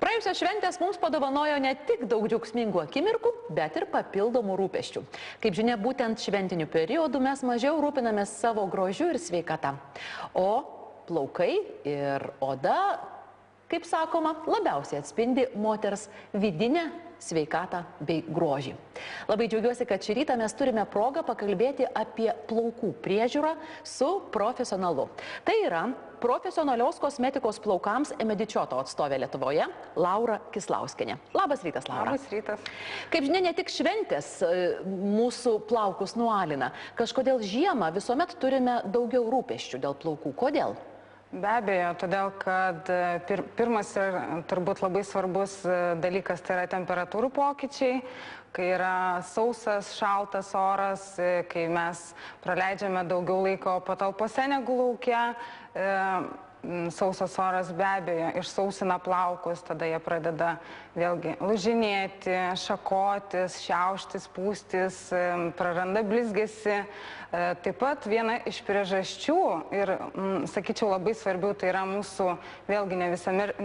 Praėjusios šventės mums padovanojo ne tik daug džiaugsmingų akimirkų, bet ir papildomų rūpesčių. Kaip žinia, būtent šventiniu periodu mes mažiau rūpinamės savo grožiu ir sveikata. O plaukai ir oda, kaip sakoma, labiausiai atspindi moters vidinę sveikatą bei grožį. Labai džiaugiuosi, kad šį rytą mes turime progą pakalbėti apie plaukų priežiūrą su profesionalu. Tai yra profesionalios kosmetikos plaukams Emedičioto atstovė Lietuvoje, Laura Kislauskienė. Labas rytas, Laura. Labas rytas. Kaip žinia, ne tik šventės mūsų plaukus nualina. Kažkodėl žiemą visuomet turime daugiau rūpesčių dėl plaukų. Kodėl? Be abejo, todėl, kad pirmas ir turbūt labai svarbus dalykas tai yra temperatūrų pokyčiai, kai yra sausas, šaltas oras, kai mes praleidžiame daugiau laiko patalpose negu lauke. Sausas oras be abejo išsausina plaukus, tada jie pradeda vėlgi lūžinėti, šakotis, šiauštis, pūstis, praranda blizgesį. Taip pat viena iš priežasčių ir, sakyčiau, labai svarbių, tai yra mūsų vėlgi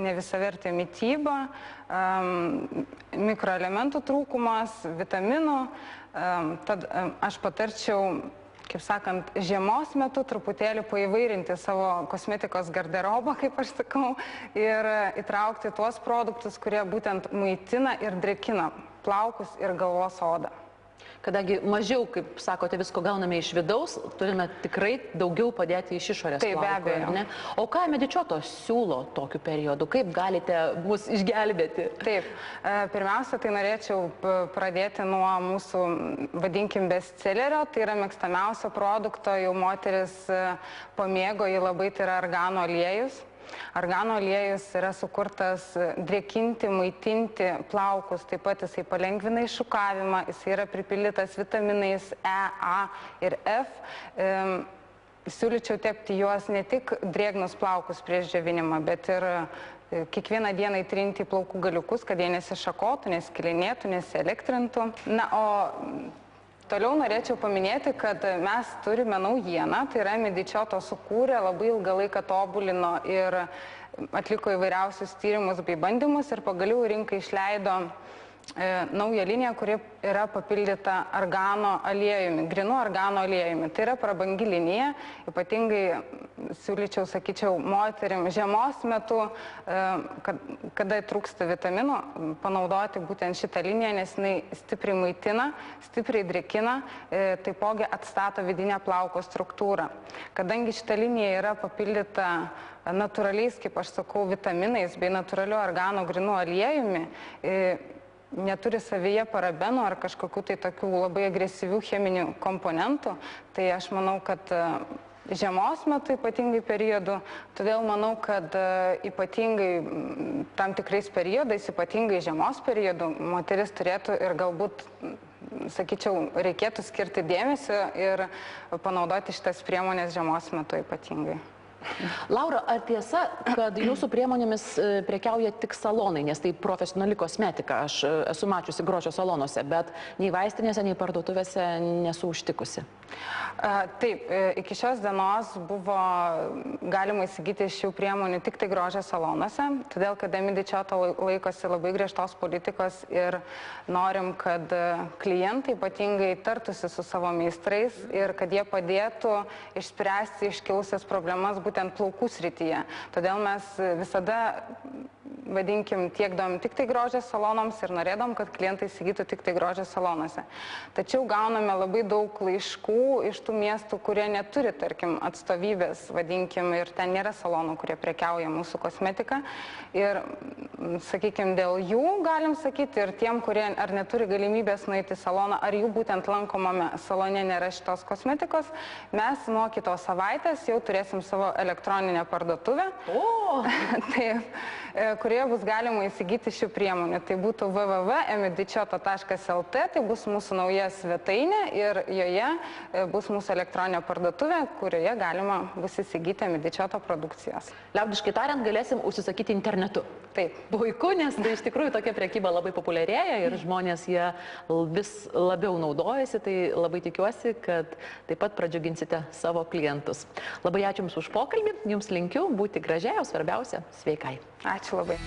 nevisavertė mityba, mikroelementų trūkumas, vitaminų. Tad aš patarčiau, kaip sakant, žiemos metu truputėlį paįvairinti savo kosmetikos garderobą, kaip aš sakau, ir įtraukti tuos produktus, kurie būtent maitina ir drėkina plaukus ir galvos odą. Kadangi mažiau, kaip sakote, visko gauname iš vidaus, turime tikrai daugiau padėti iš išorės plaukų. Taip, be abejo. O ką Emedičioto siūlo tokiu periodu? Kaip galite mus išgelbėti? Taip, pirmiausia, tai norėčiau pradėti nuo mūsų, vadinkim, bestsellerio. Tai yra mėgstamiausio produkto, jau moteris pamėgo jį labai, tai yra argano aliejus. Argano aliejus yra sukurtas drėkinti, maitinti plaukus, taip pat jisai palengvina iššukavimą, jisai yra pripildytas vitaminais E, A ir F. Siūlyčiau tepti juos ne tik drėgnus plaukus prieš džiovinimą, bet ir kiekvieną dieną įtrinti į plaukų galiukus, kad jie nesišakotų, neskilinėtų, nesielektrintų. Na, o toliau norėčiau paminėti, kad mes turime naujieną, tai yra Emedičioto sukūrė, labai ilgą laiką tobulino ir atliko įvairiausius tyrimus bei bandymus ir pagaliau rinkai išleido naują liniją, kuri yra papildyta argano aliejumi, grinu argano aliejumi. Tai yra prabangi linija, ypatingai siūlyčiau, sakyčiau, moterim žiemos metu, kada trūksta vitaminų, panaudoti būtent šitą liniją, nes jinai stipriai maitina, stipriai drėkina, taipogi atstato vidinę plauko struktūrą. Kadangi šita linija yra papildyta natūraliais, kaip aš sakau, vitaminais bei natūraliu argano grinu aliejumi, neturi savyje parabenų ar kažkokių tai tokių labai agresyvių cheminių komponentų, tai aš manau, kad žiemos metu ypatingai periodu, todėl manau, kad ypatingai tam tikrais periodais, ypatingai žiemos periodu, moteris turėtų ir galbūt, sakyčiau, reikėtų skirti dėmesio ir panaudoti šitas priemonės žiemos metu ypatingai. Laura, ar tiesa, kad jūsų priemonėmis prekiauja tik salonai, nes tai profesionali kosmetika, aš esu mačiusi grožio salonuose, bet nei vaistinėse, nei parduotuvėse nesu užtikusi? Taip, iki šios dienos buvo galima įsigyti šių priemonių tik tai grožio salonuose, todėl kad Emedičioto laikosi labai griežtos politikos ir norim, kad klientai ypatingai tartųsi su savo meistrais ir kad jie padėtų išspręsti iškilusias problemas būtent plaukų srityje. Todėl mes visada, vadinkim, tiekdom tik tai grožio salonams ir norėdom, kad klientai įsigytų tik tai grožio salonuose. Tačiau gauname labai daug laiškų iš tų miestų, kurie neturi, tarkim, atstovybės, vadinkim, ir ten nėra salonų, kurie prekiauja mūsų kosmetiką. Ir, sakykim, dėl jų, galim sakyti, ir tiem, kurie ar neturi galimybės nueiti į saloną, ar jų būtent lankomame salone nėra šitos kosmetikos, mes nuo kitos savaitės jau turėsim savo elektroninę parduotuvę. Taip, kurioje bus galima įsigyti šių priemonių. Tai būtų www.emedičioto.lt, tai bus mūsų nauja svetainė ir joje bus mūsų elektroninė parduotuvė, kurioje galima bus įsigyti Emedičioto produkcijos. Liaudiškai tariant, galėsim užsisakyti internetu. Taip. Puiku, nes tai iš tikrųjų tokia prekyba labai populiarėja ir žmonės jie vis labiau naudojasi, tai labai tikiuosi, kad taip pat pradžiuginsite savo klientus. Labai ačiū Jums už pokalbį, Jums linkiu būti gražiai, o svarbiausia, sveikai. Ačiū labai.